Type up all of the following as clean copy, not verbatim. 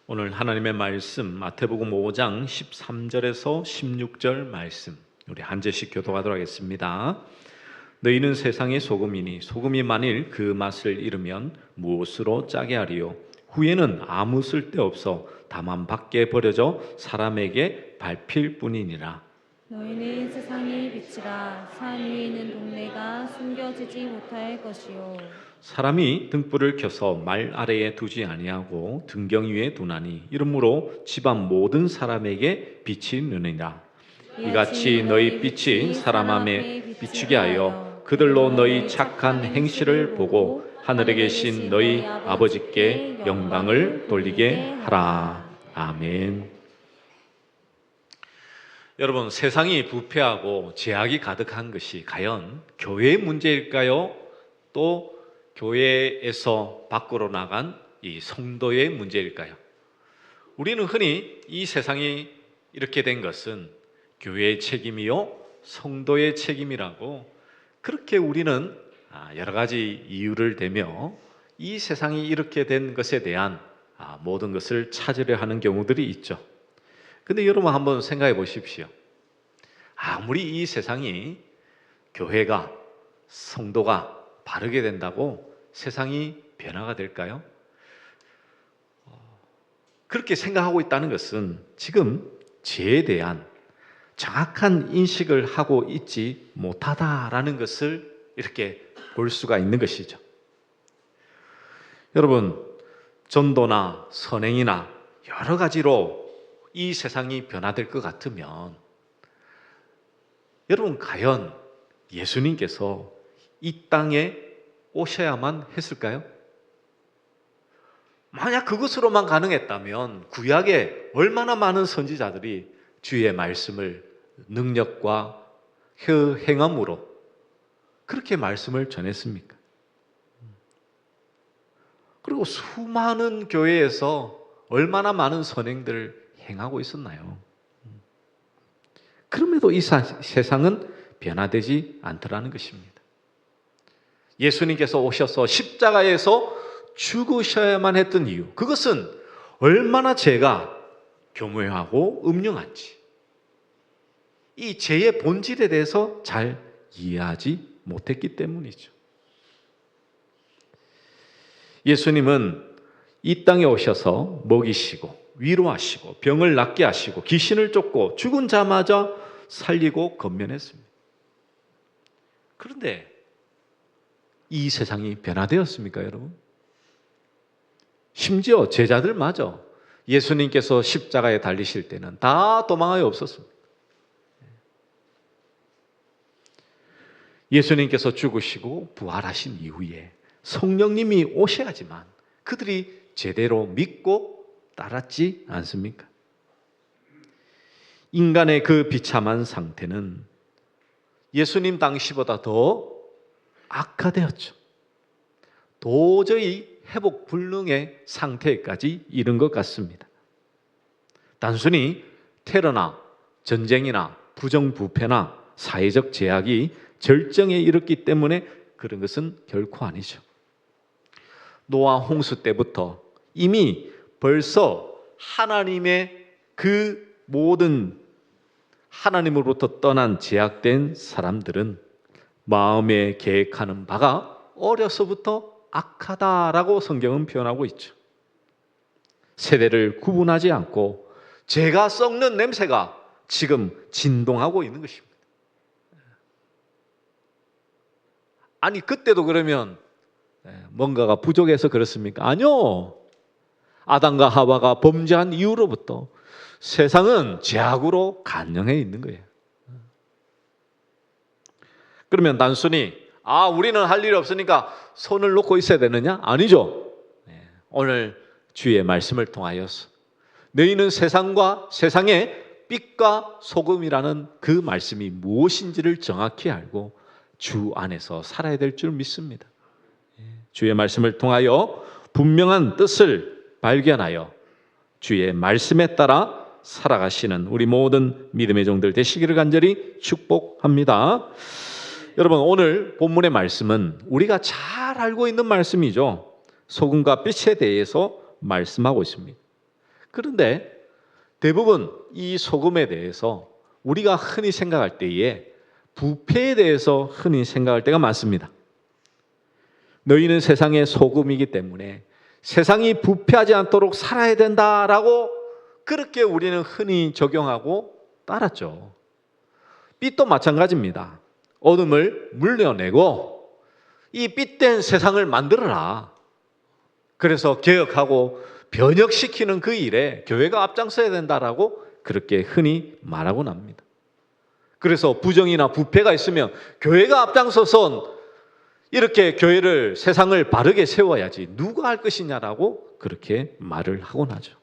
오늘 하나님의 말씀 마태복음 5장 13절에서 16절 말씀 우리 한 절씩 교독하도록 하겠습니다. 너희는 세상의 소금이니 소금이 만일 그 맛을 잃으면 무엇으로 짜게 하리요? 후에는 아무 쓸데없어 다만 밖에 버려져 사람에게 밟힐 뿐이니라. 너희는 세상의 빛이라. 산 위에 있는 동네가 숨겨지지 못할 것이요. 사람이 등불을 켜서 말 아래에 두지 아니하고 등경 위에 두나니 이러므로 집안 모든 사람에게 빛이 느니라. 이같이 너희 빛이 사람 앞에 비추게 하여 그들로 너희 착한 행실을 보고 하늘에 계신 너희 아버지께 영광을 돌리게 하라. 아멘. 여러분, 세상이 부패하고 죄악이 가득한 것이 과연 교회의 문제일까요? 또 교회에서 밖으로 나간 이 성도의 문제일까요? 우리는 흔히 이 세상이 이렇게 된 것은 교회의 책임이요, 성도의 책임이라고 그렇게 우리는 여러 가지 이유를 대며 이 세상이 이렇게 된 것에 대한 모든 것을 찾으려 하는 경우들이 있죠. 근데 여러분 한번 생각해 보십시오. 아무리 이 세상이 교회가, 성도가 바르게 된다고 세상이 변화가 될까요? 그렇게 생각하고 있다는 것은 지금 죄에 대한 정확한 인식을 하고 있지 못하다라는 것을 이렇게 볼 수가 있는 것이죠. 여러분, 전도나 선행이나 여러 가지로 이 세상이 변화될 것 같으면 여러분 과연 예수님께서 이 땅에 오셔야만 했을까요? 만약 그것으로만 가능했다면 구약에 얼마나 많은 선지자들이 주의 말씀을 능력과 행함으로 그렇게 말씀을 전했습니까? 그리고 수많은 교회에서 얼마나 많은 선행들을 행하고 있었나요? 그럼에도 이 세상은 변화되지 않더라는 것입니다. 예수님께서 오셔서 십자가에서 죽으셔야만 했던 이유, 그것은 얼마나 죄가 교묘하고 음흉한지 이 죄의 본질에 대해서 잘 이해하지 못했기 때문이죠. 예수님은 이 땅에 오셔서 먹이시고 위로하시고 병을 낫게 하시고 귀신을 쫓고 죽은 자마저 살리고 건면했습니다. 그런데 이 세상이 변화되었습니까, 여러분? 심지어 제자들마저 예수님께서 십자가에 달리실 때는 다 도망하여 없었습니다. 예수님께서 죽으시고 부활하신 이후에 성령님이 오셔야지만 그들이 제대로 믿고 따랐지 않습니까? 인간의 그 비참한 상태는 예수님 당시보다 더 악화되었죠. 도저히 회복 불능의 상태까지 이른 것 같습니다. 단순히 테러나 전쟁이나 부정부패나 사회적 제약이 절정에 이르렀기 때문에 그런 것은 결코 아니죠. 노아 홍수 때부터 이미 벌써 하나님의 그 모든 하나님으로부터 떠난 제약된 사람들은 마음에 계획하는 바가 어려서부터 악하다라고 성경은 표현하고 있죠. 세대를 구분하지 않고 죄가 썩는 냄새가 지금 진동하고 있는 것입니다. 아니 그때도 그러면 뭔가가 부족해서 그렇습니까? 아니요. 아담과 하와가 범죄한 이후로부터 세상은 죄악으로 간영해 있는 거예요. 그러면 단순히 우리는 할 일이 없으니까 손을 놓고 있어야 되느냐? 아니죠. 오늘 주의 말씀을 통하여서 너희는 세상과 세상의 빛과 소금이라는 그 말씀이 무엇인지를 정확히 알고 주 안에서 살아야 될 줄 믿습니다. 주의 말씀을 통하여 분명한 뜻을 발견하여 주의 말씀에 따라 살아가시는 우리 모든 믿음의 종들 되시기를 간절히 축복합니다. 여러분, 오늘 본문의 말씀은 우리가 잘 알고 있는 말씀이죠. 소금과 빛에 대해서 말씀하고 있습니다. 그런데 대부분 이 소금에 대해서 우리가 흔히 생각할 때에 부패에 대해서 흔히 생각할 때가 많습니다. 너희는 세상의 소금이기 때문에 세상이 부패하지 않도록 살아야 된다라고 그렇게 우리는 흔히 적용하고 따랐죠. 빛도 마찬가지입니다. 어둠을 물려내고 이 빛된 세상을 만들어라. 그래서 개혁하고 변혁시키는 그 일에 교회가 앞장서야 된다라고 그렇게 흔히 말하곤 합니다. 그래서 부정이나 부패가 있으면 교회가 앞장서서 이렇게 교회를 세상을 바르게 세워야지 누가 할 것이냐라고 그렇게 말을 하곤 하죠.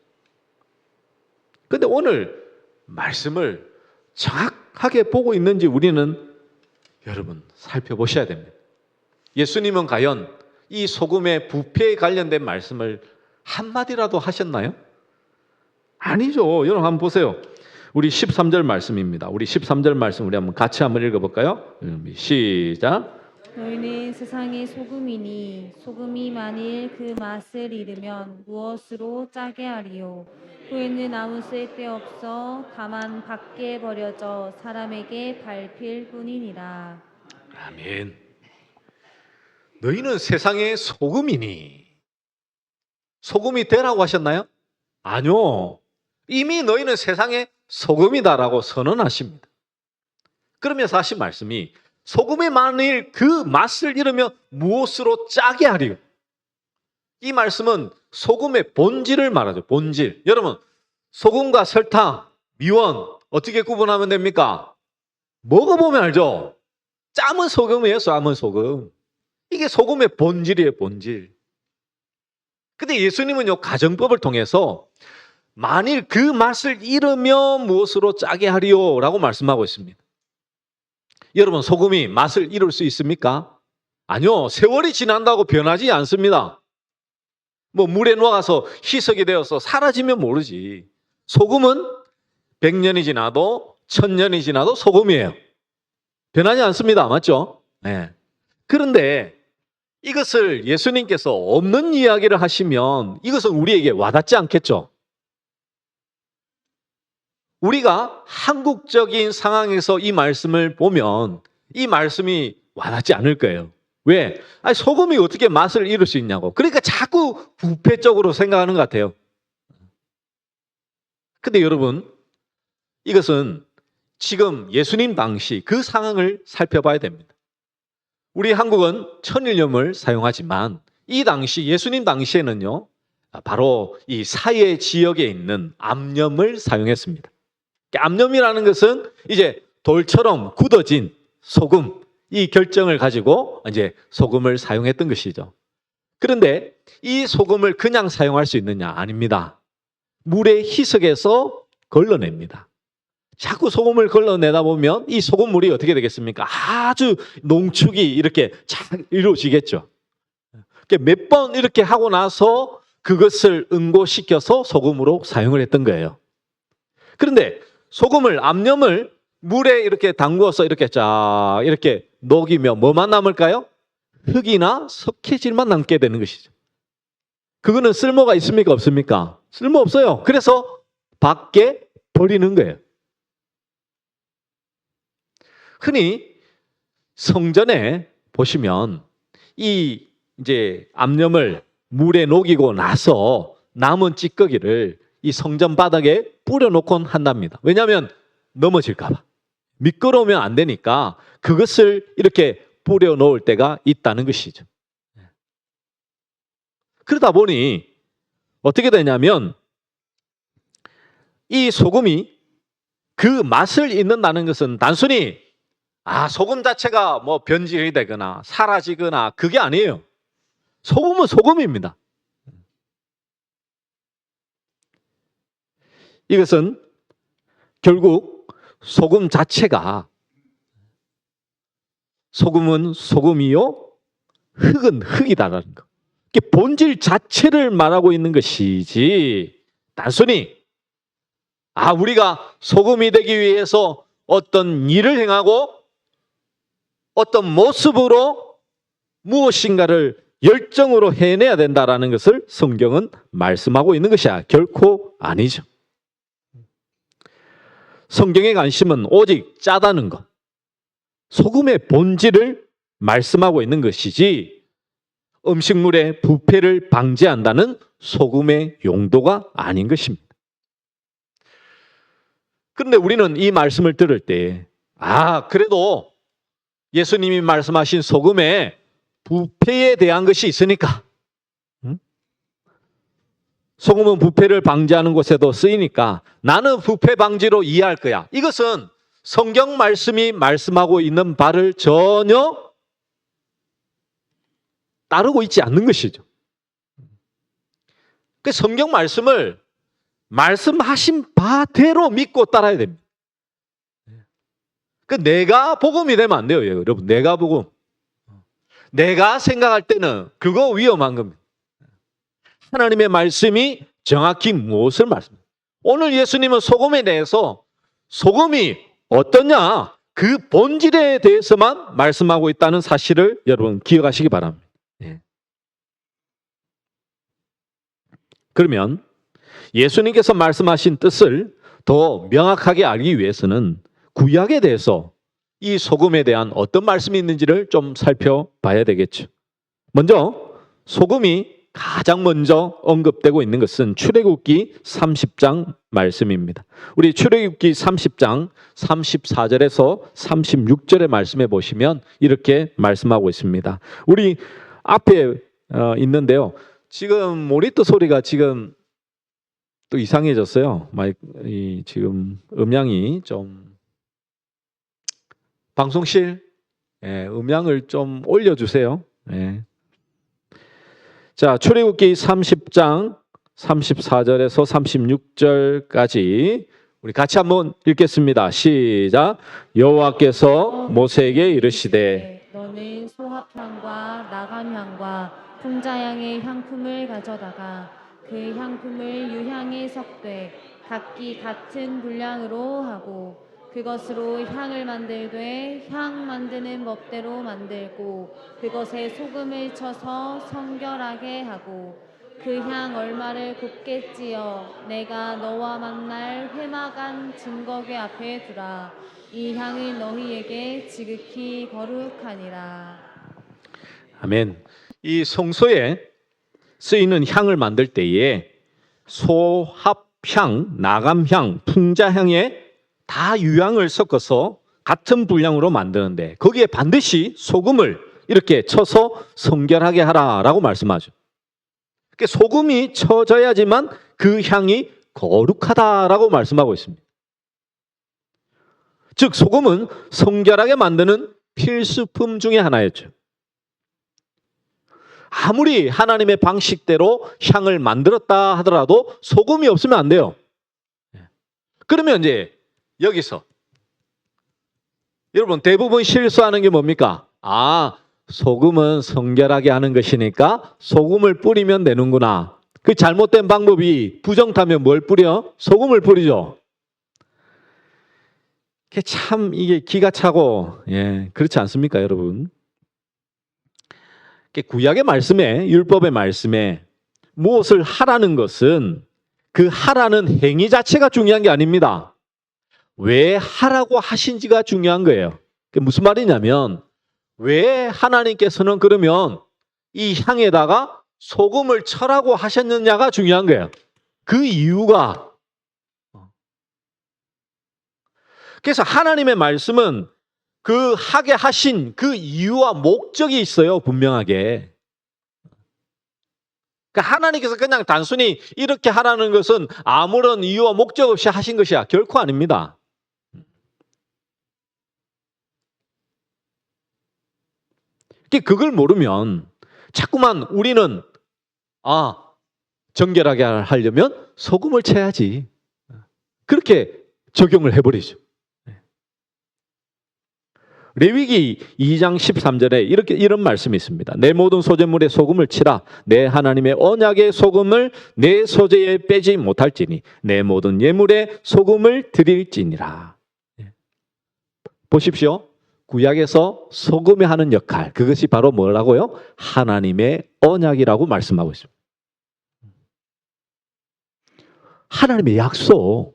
그런데 오늘 말씀을 정확하게 보고 있는지 우리는 여러분 살펴보셔야 됩니다. 예수님은 과연 이 소금의 부패에 관련된 말씀을 한마디라도 하셨나요? 아니죠. 여러분 한번 보세요. 우리 13절 말씀입니다. 우리 13절 말씀 우리 한번 같이 한번 읽어볼까요? 시작. 너희는 세상의 소금이니 소금이 만일 그 맛을 잃으면 무엇으로 짜게 하리요? 후에는 아무 쓸데없어 다만 밖에 버려져 사람에게 밟힐 뿐이니라. 아멘. 너희는 세상의 소금이니 소금이 되라고 하셨나요? 아니요. 이미 너희는 세상의 소금이다라고 선언하십니다. 그러면서 하신 말씀이 소금이 만일 그 맛을 잃으면 무엇으로 짜게 하리요? 이 말씀은 소금의 본질을 말하죠. 본질. 여러분, 소금과 설탕, 미원 어떻게 구분하면 됩니까? 먹어보면 알죠? 짬은 소금이에요. 짬은 소금. 이게 소금의 본질이에요. 본질. 근데 예수님은요, 가정법을 통해서 만일 그 맛을 잃으면 무엇으로 짜게 하리요? 라고 말씀하고 있습니다. 여러분, 소금이 맛을 잃을 수 있습니까? 아니요. 세월이 지난다고 변하지 않습니다. 뭐 물에 녹아서 희석이 되어서 사라지면 모르지. 소금은 100년이 지나도 1000년이 지나도 소금이에요. 변하지 않습니다. 맞죠? 네. 그런데 이것을 예수님께서 없는 이야기를 하시면 이것은 우리에게 와닿지 않겠죠? 우리가 한국적인 상황에서 이 말씀을 보면 이 말씀이 와닿지 않을 거예요. 왜? 아니, 소금이 어떻게 맛을 잃을 수 있냐고. 그러니까 자꾸 부패적으로 생각하는 것 같아요. 근데 여러분, 이것은 지금 예수님 당시 그 상황을 살펴봐야 됩니다. 우리 한국은 천일염을 사용하지만 이 당시 예수님 당시에는요, 바로 이 사해 지역에 있는 암염을 사용했습니다. 암염이라는 것은 이제 돌처럼 굳어진 소금, 이 결정을 가지고 이제 소금을 사용했던 것이죠. 그런데 이 소금을 그냥 사용할 수 있느냐? 아닙니다. 물에 희석해서 걸러냅니다. 자꾸 소금을 걸러내다 보면 이 소금물이 어떻게 되겠습니까? 아주 농축이 이렇게 잘 이루어지겠죠. 몇 번 이렇게 하고 나서 그것을 응고시켜서 소금으로 사용을 했던 거예요. 그런데 소금을, 암염을 물에 이렇게 담궈서 이렇게 쫙 이렇게 녹이면 뭐만 남을까요? 흙이나 석회질만 남게 되는 것이죠. 그거는 쓸모가 있습니까? 없습니까? 쓸모 없어요. 그래서 밖에 버리는 거예요. 흔히 성전에 보시면 이 이제 암염을 물에 녹이고 나서 남은 찌꺼기를 이 성전 바닥에 뿌려놓곤 한답니다. 왜냐하면 넘어질까 봐. 미끄러우면 안 되니까 그것을 이렇게 뿌려놓을 때가 있다는 것이죠. 그러다 보니 어떻게 되냐면 이 소금이 그 맛을 잃는다는 것은 단순히 소금 자체가 뭐 변질이 되거나 사라지거나 그게 아니에요. 소금은 소금입니다. 이것은 결국 소금 자체가 소금은 소금이요, 흙은 흙이다라는 거. 본질 자체를 말하고 있는 것이지 단순히 우리가 소금이 되기 위해서 어떤 일을 행하고 어떤 모습으로 무엇인가를 열정으로 해내야 된다라는 것을 성경은 말씀하고 있는 것이야. 결코 아니죠. 성경의 관심은 오직 짜다는 것, 소금의 본질을 말씀하고 있는 것이지 음식물의 부패를 방지한다는 소금의 용도가 아닌 것입니다. 그런데 우리는 이 말씀을 들을 때 그래도 예수님이 말씀하신 소금의 부패에 대한 것이 있으니까, 소금은 부패를 방지하는 곳에도 쓰이니까 나는 부패 방지로 이해할 거야. 이것은 성경 말씀이 말씀하고 있는 바를 전혀 따르고 있지 않는 것이죠. 그 성경 말씀을 말씀하신 바대로 믿고 따라야 됩니다. 그 내가 복음이 되면 안 돼요, 여러분. 내가 복음. 내가 생각할 때는 그거 위험한 겁니다. 하나님의 말씀이 정확히 무엇을 말씀합니까? 오늘 예수님은 소금에 대해서 소금이 어떠냐? 그 본질에 대해서만 말씀하고 있다는 사실을 여러분 기억하시기 바랍니다. 그러면 예수님께서 말씀하신 뜻을 더 명확하게 알기 위해서는 구약에 대해서 이 소금에 대한 어떤 말씀이 있는지를 좀 살펴봐야 되겠죠. 먼저 소금이 가장 먼저 언급되고 있는 것은 출애굽기 30장 말씀입니다. 우리 출애굽기 30장 34절에서 36절의 말씀에 보시면 이렇게 말씀하고 있습니다. 우리 앞에 있는데요. 지금 모니터 소리가 지금 또 이상해졌어요. 지금 음량이 좀 방송실 음량을 좀 올려주세요. 자, 출애굽기 30장 34절에서 36절까지 우리 같이 한번 읽겠습니다. 시작. 여호와께서 모세에게 이르시되 너는 소합향과 나감향과 풍자향의 향품을 가져다가 그 향품을 유향에 섞되 각기 같은 분량으로 하고 그것으로 향을 만들되 향 만드는 법대로 만들고 그것에 소금을 쳐서 성결하게 하고 그 향 얼마를 곱게 찌어 내가 너와 만날 회막안 증거궤 앞에 두라. 이 향을 너희에게 지극히 거룩하니라. 아멘. 이 성소에 쓰이는 향을 만들 때에 소합향, 나감향, 풍자향에 다 유향을 섞어서 같은 분량으로 만드는데 거기에 반드시 소금을 이렇게 쳐서 성결하게 하라라고 말씀하죠. 그러니까 소금이 쳐져야지만 그 향이 거룩하다라고 말씀하고 있습니다. 즉 소금은 성결하게 만드는 필수품 중에 하나였죠. 아무리 하나님의 방식대로 향을 만들었다 하더라도 소금이 없으면 안 돼요. 그러면 이제 여기서 여러분 대부분 실수하는 게 뭡니까? 소금은 성결하게 하는 것이니까 소금을 뿌리면 되는구나. 그 잘못된 방법이 부정타면 뭘 뿌려? 소금을 뿌리죠. 참 이게 기가 차고 그렇지 않습니까, 여러분? 구약의 말씀에 율법의 말씀에 무엇을 하라는 것은 그 하라는 행위 자체가 중요한 게 아닙니다. 왜 하라고 하신지가 중요한 거예요. 그게 무슨 말이냐면 왜 하나님께서는 그러면 이 향에다가 소금을 쳐라고 하셨느냐가 중요한 거예요. 그 이유가. 그래서 하나님의 말씀은 그 하게 하신 그 이유와 목적이 있어요, 분명하게. 그러니까 하나님께서 그냥 단순히 이렇게 하라는 것은 아무런 이유와 목적 없이 하신 것이야. 결코 아닙니다. 그걸 모르면 자꾸만 우리는 정결하게 하려면 소금을 쳐야지. 그렇게 적용을 해버리죠. 레위기 2장 13절에 이런 말씀이 있습니다. 내 모든 소재물에 소금을 치라. 내 하나님의 언약의 소금을 내 소재에 빼지 못할지니 내 모든 예물에 소금을 드릴지니라. 보십시오. 구약에서 소금이 하는 역할, 그것이 바로 뭐라고요? 하나님의 언약이라고 말씀하고 있습니다. 하나님의 약속.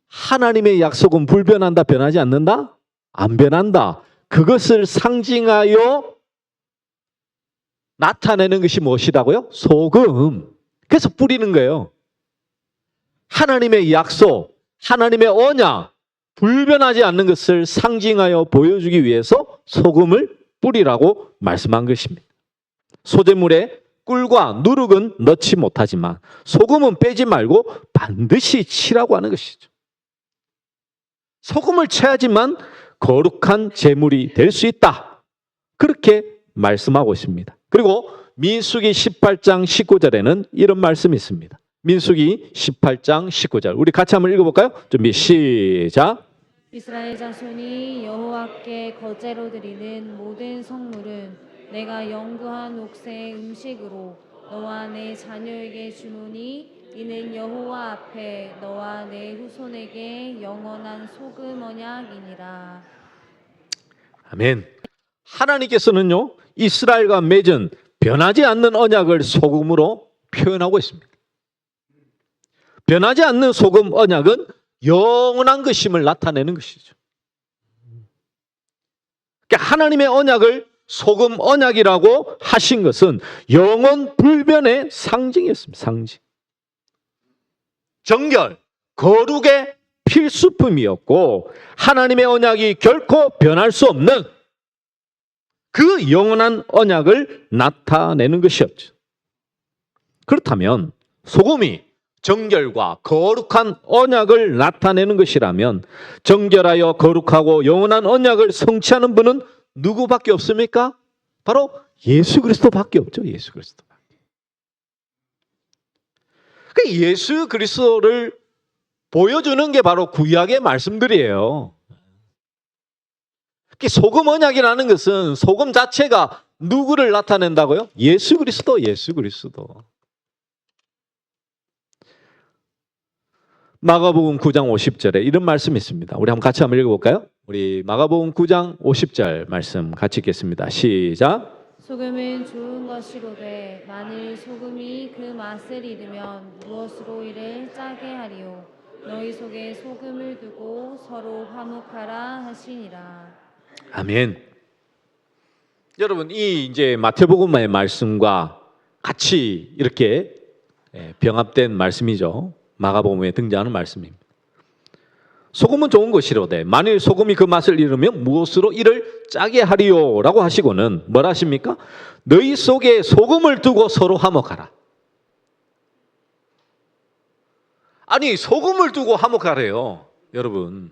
하나님의 약속은 불변한다, 변하지 않는다? 안 변한다. 그것을 상징하여 나타내는 것이 무엇이라고요? 소금. 그래서 뿌리는 거예요. 하나님의 약속, 하나님의 언약, 불변하지 않는 것을 상징하여 보여주기 위해서 소금을 뿌리라고 말씀한 것입니다. 소재물에 꿀과 누룩은 넣지 못하지만 소금은 빼지 말고 반드시 치라고 하는 것이죠. 소금을 쳐야지만 거룩한 제물이 될 수 있다. 그렇게 말씀하고 있습니다. 그리고 민수기 18장 19절에는 이런 말씀이 있습니다. 민수기 18장 19절. 우리 같이 한번 읽어볼까요? 준비 시작. 이스라엘 자손이 여호와께 거제로 드리는 모든 성물은 내가 영구한 옥새의 음식으로 너와 내 자녀에게 주노니 이는 여호와 앞에 너와 내 후손에게 영원한 소금 언약이니라. 아멘. 하나님께서는요, 이스라엘과 맺은 변하지 않는 언약을 소금으로 표현하고 있습니다. 변하지 않는 소금 언약은 영원한 것임을 나타내는 것이죠. 그러니까 하나님의 언약을 소금 언약이라고 하신 것은 영원 불변의 상징이었습니다. 상징. 정결, 거룩의 필수품이었고 하나님의 언약이 결코 변할 수 없는 그 영원한 언약을 나타내는 것이었죠. 그렇다면 소금이 정결과 거룩한 언약을 나타내는 것이라면 정결하여 거룩하고 영원한 언약을 성취하는 분은 누구밖에 없습니까? 바로 예수 그리스도밖에 없죠. 예수 그리스도밖에. 그 예수 그리스도를 보여주는 게 바로 구약의 말씀들이에요. 소금 언약이라는 것은 소금 자체가 누구를 나타낸다고요? 예수 그리스도, 예수 그리스도. 마가복음 9장 50절에 이런 말씀이 있습니다. 우리 한번 같이 한번 읽어볼까요? 우리 마가복음 9장 50절 말씀 같이 읽겠습니다. 시작. 소금은 좋은 것이로되 만일 소금이 그 맛을 잃으면 무엇으로 이를 짜게 하리요. 너희 속에 소금을 두고 서로 화목하라 하시니라. 아멘. 여러분, 이 이제 마태복음의 말씀과 같이 이렇게 병합된 말씀이죠. 마가복음에 등장하는 말씀입니다. 소금은 좋은 것이로되 만일 소금이 그 맛을 잃으면 무엇으로 이를 짜게 하리요라고 하시고는 뭘 하십니까? 너희 속에 소금을 두고 서로 화목하라. 아니, 소금을 두고 화목하래요. 여러분,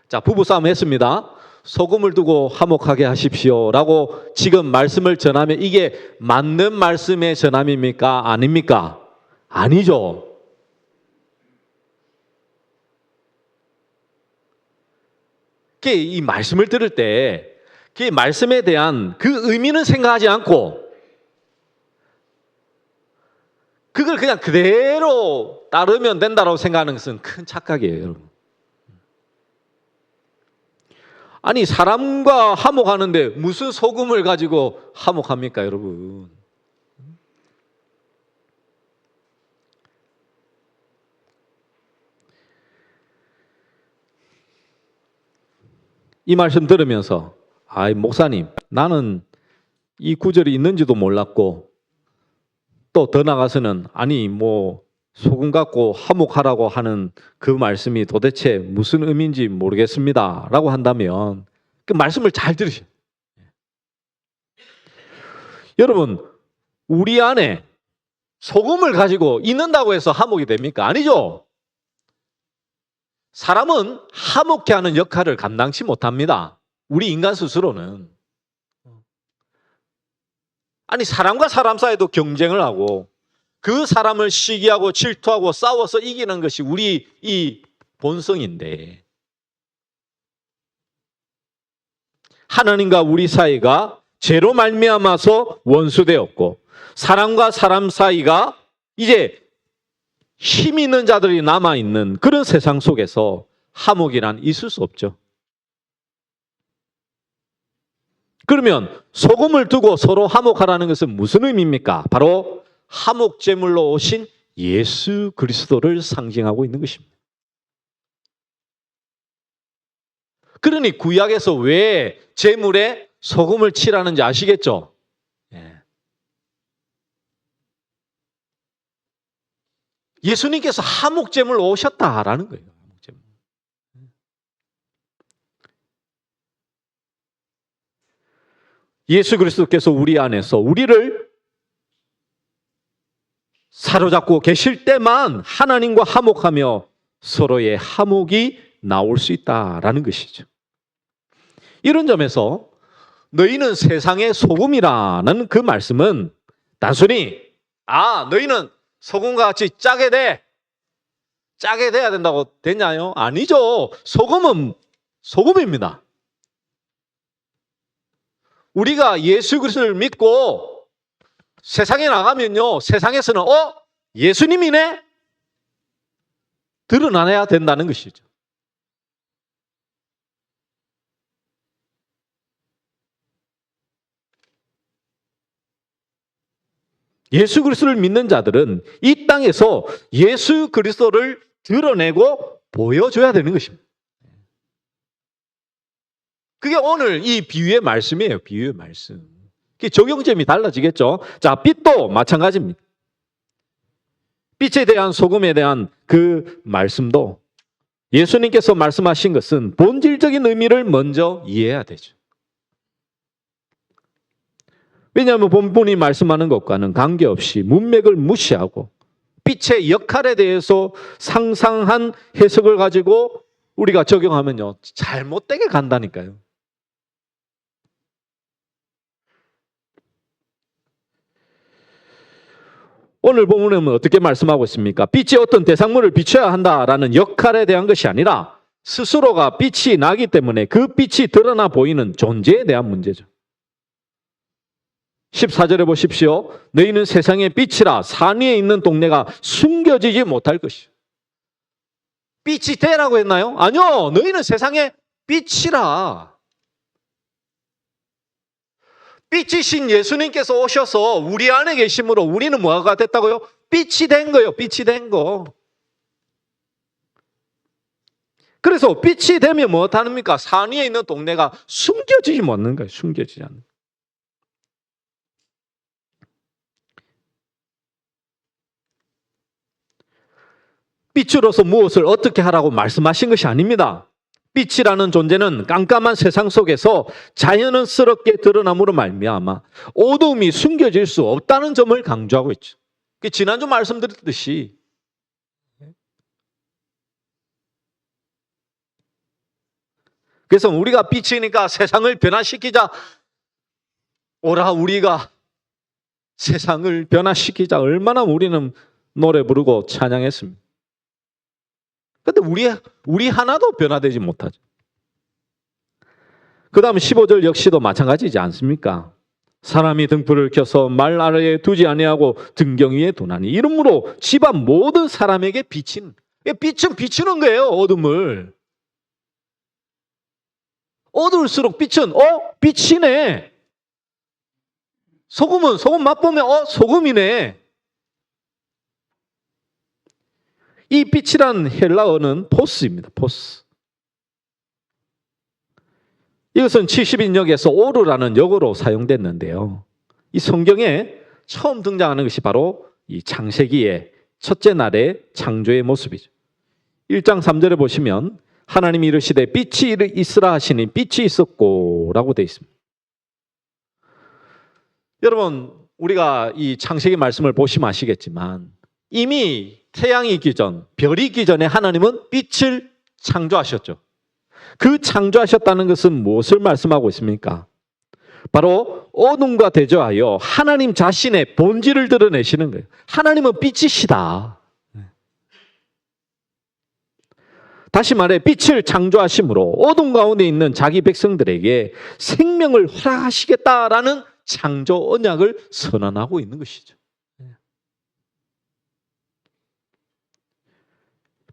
자, 부부싸움 했습니다. 소금을 두고 화목하게 하십시오라고 지금 말씀을 전하면 이게 맞는 말씀의 전함입니까? 아닙니까? 아니죠. 이 말씀을 들을 때 그 말씀에 대한 그 의미는 생각하지 않고 그걸 그냥 그대로 따르면 된다고 생각하는 것은 큰 착각이에요, 여러분. 아니, 사람과 화목하는데 무슨 소금을 가지고 화목합니까, 여러분? 이 말씀 들으면서 아이, 목사님, 나는 이 구절이 있는지도 몰랐고 또 더 나가서는 아니 뭐 소금 갖고 화목하라고 하는 그 말씀이 도대체 무슨 의미인지 모르겠습니다 라고 한다면 그 말씀을 잘 들으셔요. 여러분, 우리 안에 소금을 가지고 있는다고 해서 화목이 됩니까? 아니죠. 사람은 화목케 하는 역할을 감당치 못합니다. 우리 인간 스스로는. 아니, 사람과 사람 사이도 경쟁을 하고 그 사람을 시기하고 질투하고 싸워서 이기는 것이 우리 이 본성인데 하나님과 우리 사이가 죄로 말미암아서 원수되었고 사람과 사람 사이가 이제 힘 있는 자들이 남아있는 그런 세상 속에서 화목이란 있을 수 없죠. 그러면 소금을 두고 서로 화목하라는 것은 무슨 의미입니까? 바로 화목제물로 오신 예수 그리스도를 상징하고 있는 것입니다. 그러니 구약에서 왜 제물에 소금을 칠하는지 아시겠죠? 예수님께서 화목제물로 오셨다라는 거예요. 화목제물. 예수 그리스도께서 우리 안에서 우리를 사로잡고 계실 때만 하나님과 화목하며 서로의 화목이 나올 수 있다라는 것이죠. 이런 점에서 너희는 세상의 소금이라는 그 말씀은 단순히 너희는 소금과 같이 짜게 돼야 된다고 됐냐요? 아니죠. 소금은 소금입니다. 우리가 예수 그리스도를 믿고 세상에 나가면요, 세상에서는 예수님이네? 드러나야 된다는 것이죠. 예수 그리스도를 믿는 자들은 이 땅에서 예수 그리스도를 드러내고 보여줘야 되는 것입니다. 그게 오늘 이 비유의 말씀이에요. 비유의 말씀. 적용점이 달라지겠죠. 자, 빛도 마찬가지입니다. 빛에 대한 소금에 대한 그 말씀도 예수님께서 말씀하신 것은 본질적인 의미를 먼저 이해해야 되죠. 왜냐하면 본분이 말씀하는 것과는 관계없이 문맥을 무시하고 빛의 역할에 대해서 상상한 해석을 가지고 우리가 적용하면요, 잘못되게 간다니까요. 오늘 본문에는 어떻게 말씀하고 있습니까? 빛이 어떤 대상물을 비춰야 한다라는 역할에 대한 것이 아니라 스스로가 빛이 나기 때문에 그 빛이 드러나 보이는 존재에 대한 문제죠. 14절에 보십시오. 너희는 세상의 빛이라 산 위에 있는 동네가 숨겨지지 못할 것이요. 빛이 되라고 했나요? 아니요. 너희는 세상의 빛이라. 빛이신 예수님께서 오셔서 우리 안에 계심으로 우리는 뭐가 됐다고요? 빛이 된 거예요. 빛이 된 거. 그래서 빛이 되면 뭐 합니까? 산 위에 있는 동네가 숨겨지지 못하는 거예요. 숨겨지지 않는. 빛으로서 무엇을 어떻게 하라고 말씀하신 것이 아닙니다. 빛이라는 존재는 깜깜한 세상 속에서 자연스럽게 드러남으로 말미암아 어두움이 숨겨질 수 없다는 점을 강조하고 있죠. 지난주 말씀드렸듯이 그래서 우리가 빛이니까 세상을 변화시키자. 오라 우리가 세상을 변화시키자. 얼마나 우리는 노래 부르고 찬양했습니다. 그런데 우리 하나도 변화되지 못하죠. 그 다음 15절 역시도 마찬가지지 않습니까? 사람이 등불을 켜서 말 아래에 두지 아니하고 등경 위에 두나니 이러므로 집안 모든 사람에게 빛은 비추는 거예요. 어둠을. 어두울수록 빛은 빛이네. 소금 맛보면 소금이네. 이 빛이란 헬라어는 포스입니다. 포스. 이것은 70인역에서 오르라는 역어로 사용됐는데요. 이 성경에 처음 등장하는 것이 바로 이 창세기의 첫째 날의 창조의 모습이죠. 1장 3절에 보시면 하나님이 이르시되 빛이 있으라 하시니 빛이 있었고 라고 되어 있습니다. 여러분 우리가 이 창세기 말씀을 보시면 아시겠지만 이미 태양이 있기 전, 별이 있기 전에 하나님은 빛을 창조하셨죠. 그 창조하셨다는 것은 무엇을 말씀하고 있습니까? 바로 어둠과 대조하여 하나님 자신의 본질을 드러내시는 거예요. 하나님은 빛이시다. 다시 말해 빛을 창조하심으로 어둠 가운데 있는 자기 백성들에게 생명을 허락하시겠다라는 창조 언약을 선언하고 있는 것이죠.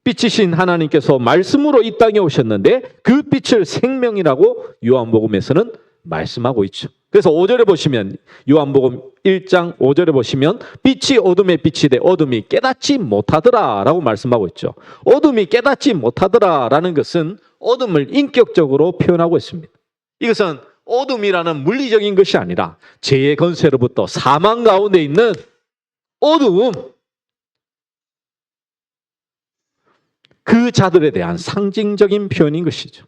빛이신 하나님께서 말씀으로 이 땅에 오셨는데 그 빛을 생명이라고 요한복음에서는 말씀하고 있죠. 그래서 5절에 보시면 요한복음 1장 5절에 보시면 빛이 어둠에 비치되 어둠이 깨닫지 못하더라라고 말씀하고 있죠. 어둠이 깨닫지 못하더라라는 것은 어둠을 인격적으로 표현하고 있습니다. 이것은 어둠이라는 물리적인 것이 아니라 죄의 권세로부터 사망 가운데 있는 어두움, 그 자들에 대한 상징적인 표현인 것이죠.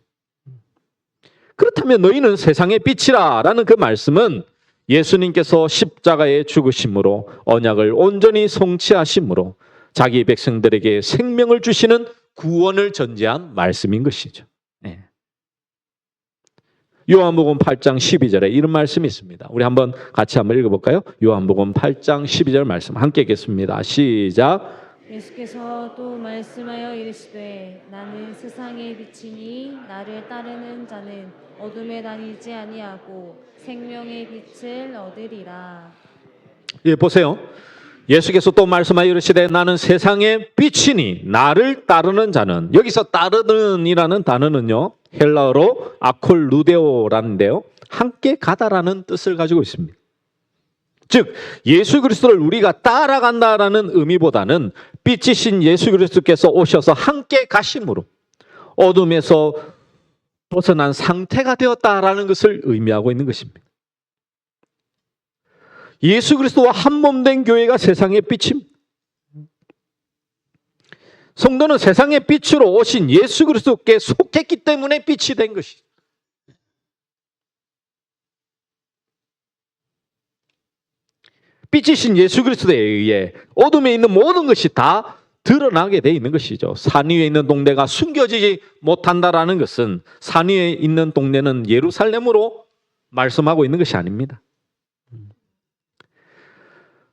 그렇다면 너희는 세상의 빛이라라는 그 말씀은 예수님께서 십자가에 죽으심으로 언약을 온전히 성취하심으로 자기 백성들에게 생명을 주시는 구원을 전제한 말씀인 것이죠. 네. 요한복음 8장 12절에 이런 말씀이 있습니다. 우리 한번 같이 한번 읽어볼까요? 요한복음 8장 12절 말씀 함께 읽겠습니다. 시작. 예수께서 또 말씀하여 이르시되 나는 세상의 빛이니 나를 따르는 자는 어둠에 다니지 아니하고 생명의 빛을 얻으리라. 예, 보세요. 예수께서 또 말씀하여 이르시되 나는 세상의 빛이니 나를 따르는 자는, 여기서 따르는이라는 단어는요 헬라어로 아콜루데오라는데요 함께 가다라는 뜻을 가지고 있습니다. 즉 예수 그리스도를 우리가 따라간다라는 의미보다는 빛이신 예수 그리스도께서 오셔서 함께 가심으로 어둠에서 벗어난 상태가 되었다라는 것을 의미하고 있는 것입니다. 예수 그리스도와 한 몸 된 교회가 세상의 빛입니다. 성도는 세상의 빛으로 오신 예수 그리스도께 속했기 때문에 빛이 된 것이죠. 빛이신 예수 그리스도에 의해 어둠에 있는 모든 것이 다 드러나게 돼 있는 것이죠. 산 위에 있는 동네가 숨겨지지 못한다라는 것은 산 위에 있는 동네는 예루살렘으로 말씀하고 있는 것이 아닙니다.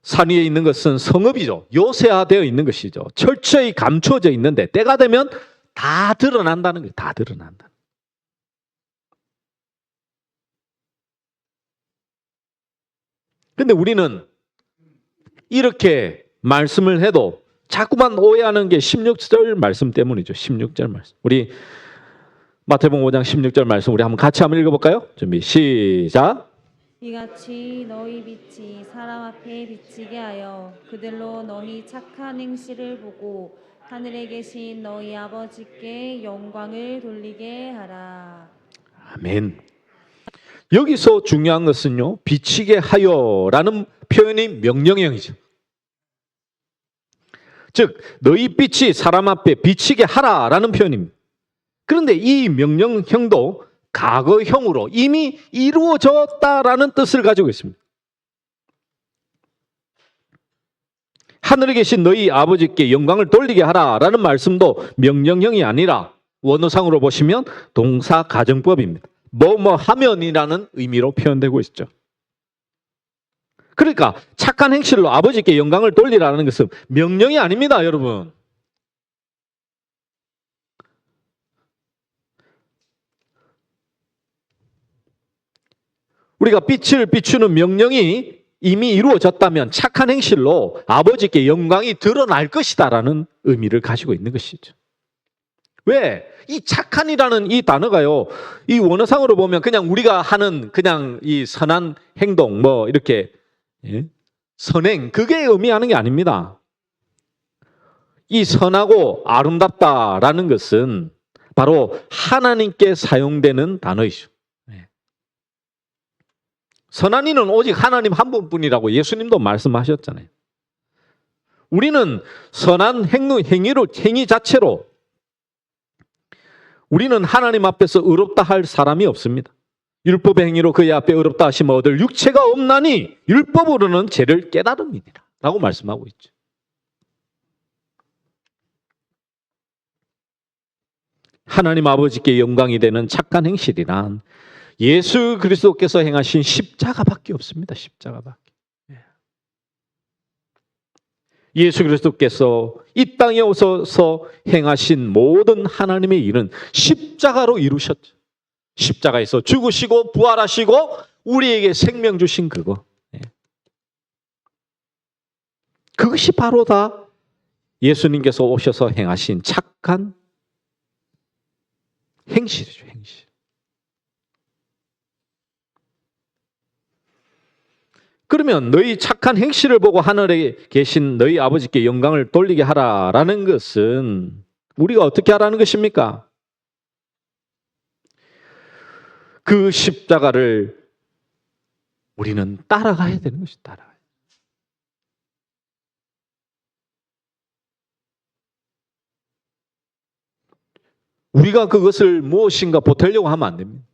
산 위에 있는 것은 성읍이죠. 요새화되어 있는 것이죠. 철저히 감춰져 있는데 때가 되면 다 드러난다는 거예요. 다 드러난다. 근데 우리는 이렇게 말씀을 해도 자꾸만 오해하는 게 16절 말씀 때문이죠. 16절 말씀. 우리 마태복음 5장 16절 말씀 우리 한번 같이 한번 읽어볼까요? 준비 시작. 이같이 너희 빛이 사람 앞에 비치게 하여 그들로 너희 착한 행실을 보고 하늘에 계신 너희 아버지께 영광을 돌리게 하라. 아멘. 여기서 중요한 것은요, 비치게 하여라는 표현이 명령형이죠. 즉 너희 빛이 사람 앞에 비치게 하라라는 표현입니다. 그런데 이 명령형도 과거형으로 이미 이루어졌다라는 뜻을 가지고 있습니다. 하늘에 계신 너희 아버지께 영광을 돌리게 하라라는 말씀도 명령형이 아니라 원어상으로 보시면 동사 가정법입니다. 뭐뭐 하면이라는 의미로 표현되고 있죠. 그러니까 착한 행실로 아버지께 영광을 돌리라는 것은 명령이 아닙니다, 여러분. 우리가 빛을 비추는 명령이 이미 이루어졌다면 착한 행실로 아버지께 영광이 드러날 것이다라는 의미를 가지고 있는 것이죠. 왜? 이 착한이라는 이 단어가요, 이 원어상으로 보면 그냥 우리가 하는 그냥 이 선한 행동, 뭐 이렇게 선행, 그게 의미하는 게 아닙니다. 이 선하고 아름답다라는 것은 바로 하나님께 사용되는 단어이죠. 선한 이는 오직 하나님 한 분뿐이라고 예수님도 말씀하셨잖아요. 우리는 선한 행위 자체로 우리는 하나님 앞에서 의롭다 할 사람이 없습니다. 율법의 행위로 그의 앞에 의롭다 하심을 얻을 육체가 없나니 율법으로는 죄를 깨달음이니라 라고 말씀하고 있죠. 하나님 아버지께 영광이 되는 착한 행실이란 예수 그리스도께서 행하신 십자가밖에 없습니다. 십자가밖에. 예수 그리스도께서 이 땅에 오셔서 행하신 모든 하나님의 일은 십자가로 이루셨죠. 십자가에서 죽으시고 부활하시고 우리에게 생명 주신 그거. 그것이 바로 다 예수님께서 오셔서 행하신 착한 행실이죠. 행실. 그러면 너희 착한 행실을 보고 하늘에 계신 너희 아버지께 영광을 돌리게 하라라는 것은 우리가 어떻게 하라는 것입니까? 그 십자가를 우리는 따라가야 되는 것이 따라가야. 우리가 그것을 무엇인가 보태려고 하면 안 됩니다.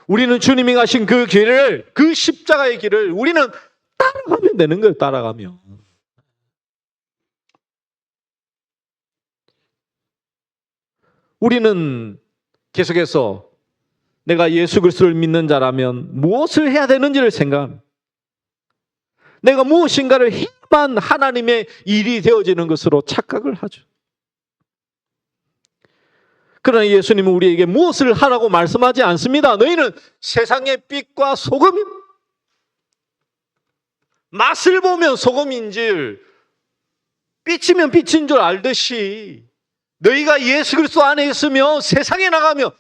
우리는 주님이 가신 그 길을, 그 십자가의 길을 우리는 따라가면 되는 거예요. 따라가면. 우리는 계속해서 내가 예수 그리스도를 믿는 자라면 무엇을 해야 되는지를 생각합니다. 내가 무엇인가를 해야만 하나님의 일이 되어지는 것으로 착각을 하죠. 그러나 예수님은 우리에게 무엇을 하라고 말씀하지 않습니다. 너희는 세상의 빛과 소금이, 맛을 보면 소금인 줄, 빛이면 빛인 줄 알듯이 너희가 예수 그리스도 안에 있으면 세상에 나가면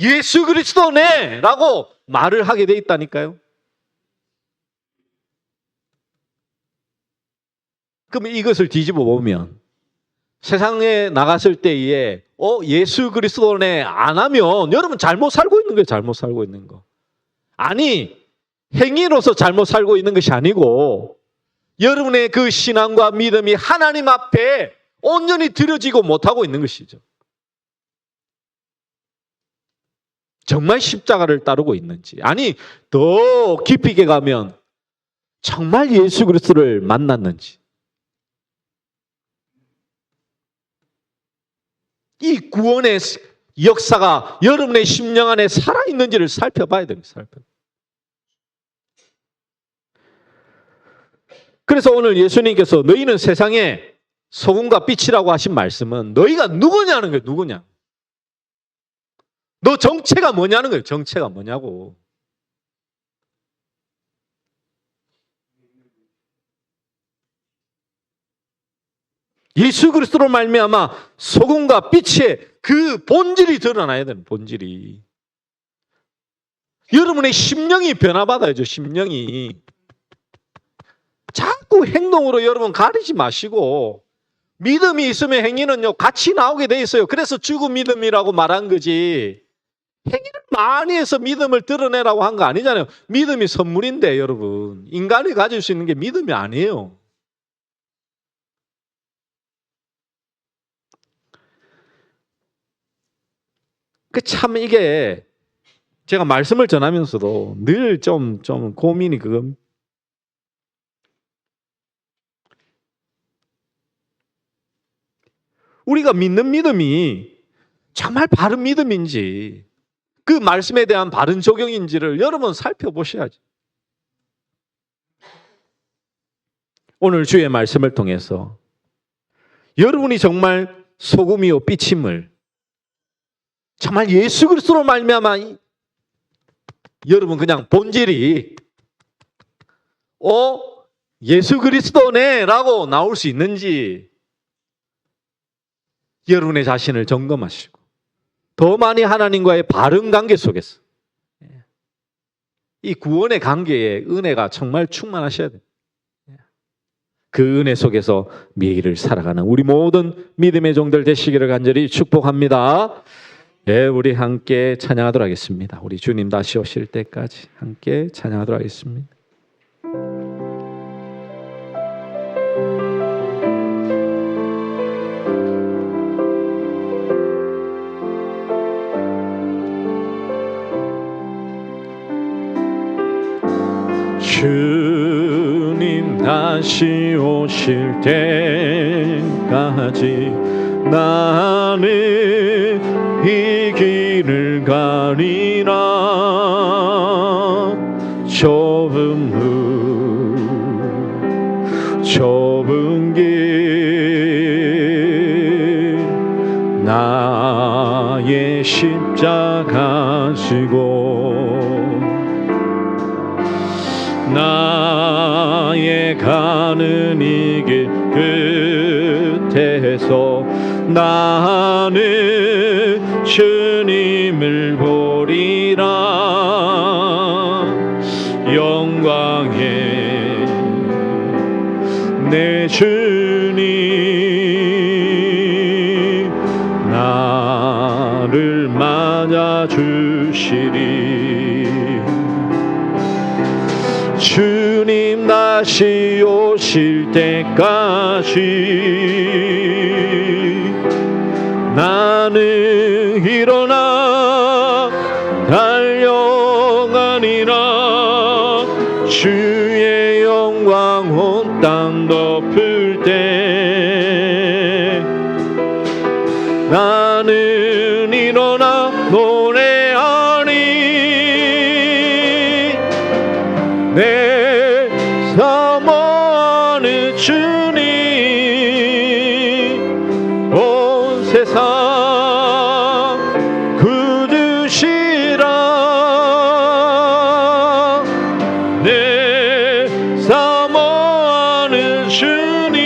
예수 그리스도네 라고 말을 하게 돼 있다니까요. 그럼 이것을 뒤집어 보면 세상에 나갔을 때에 예수 그리스도네 안 하면 여러분 잘못 살고 있는 거예요. 잘못 살고 있는 거. 아니, 행위로서 잘못 살고 있는 것이 아니고 여러분의 그 신앙과 믿음이 하나님 앞에 온전히 드려지고 못하고 있는 것이죠. 정말 십자가를 따르고 있는지, 아니 더 깊이 있게 가면 정말 예수 그리스도를 만났는지, 이 구원의 역사가 여러분의 심령 안에 살아있는지를 살펴봐야 됩니다. 그래서 오늘 예수님께서 너희는 세상의 소금과 빛이라고 하신 말씀은 너희가 누구냐는 거예요. 누구냐. 너 정체가 뭐냐는 거예요. 정체가 뭐냐고. 예수 그리스도로 말미암아 소금과 빛의 그 본질이 드러나야 되는 본질이. 여러분의 심령이 변화받아야죠. 심령이. 자꾸 행동으로 여러분 가리지 마시고 믿음이 있으면 행위는요 같이 나오게 돼 있어요. 그래서 죽은 믿음이라고 말한 거지. 행위를 많이 해서 믿음을 드러내라고 한 거 아니잖아요. 믿음이 선물인데 여러분. 인간이 가질 수 있는 게 믿음이 아니에요. 참 이게 제가 말씀을 전하면서도 늘 좀 고민이 그겁니다. 우리가 믿는 믿음이 정말 바른 믿음인지 그 말씀에 대한 바른 적용인지를 여러분 살펴보셔야죠. 오늘 주의 말씀을 통해서 여러분이 정말 소금이요 빛임을 정말 예수 그리스도로 말미암아 여러분 그냥 본질이 예수 그리스도네 라고 나올 수 있는지 여러분의 자신을 점검하시고 더 많이 하나님과의 바른 관계 속에서 이 구원의 관계에 은혜가 정말 충만하셔야 돼요. 그 은혜 속에서 매일을 살아가는 우리 모든 믿음의 종들 되시기를 간절히 축복합니다. 네, 우리 함께 찬양하도록 하겠습니다. 우리 주님 다시 오실 때까지 함께 찬양하도록 하겠습니다. 주님 다시 오실 때까지 나는 이 길을 가리라. 좁은 길 나의 십자가 지고 나의 가는 이 길 끝에서 나는 주님을 보리라. 영광의 내 주님 나를 맞아주시리. 주님 다시 오실 때까지 나는 일어나 달려가니라. 주의 영광 온 땅 덮을 때 나는 일어나 노래하리. 내 사모하는 주님 온 세상 굳으시라. 내 사모하는 주님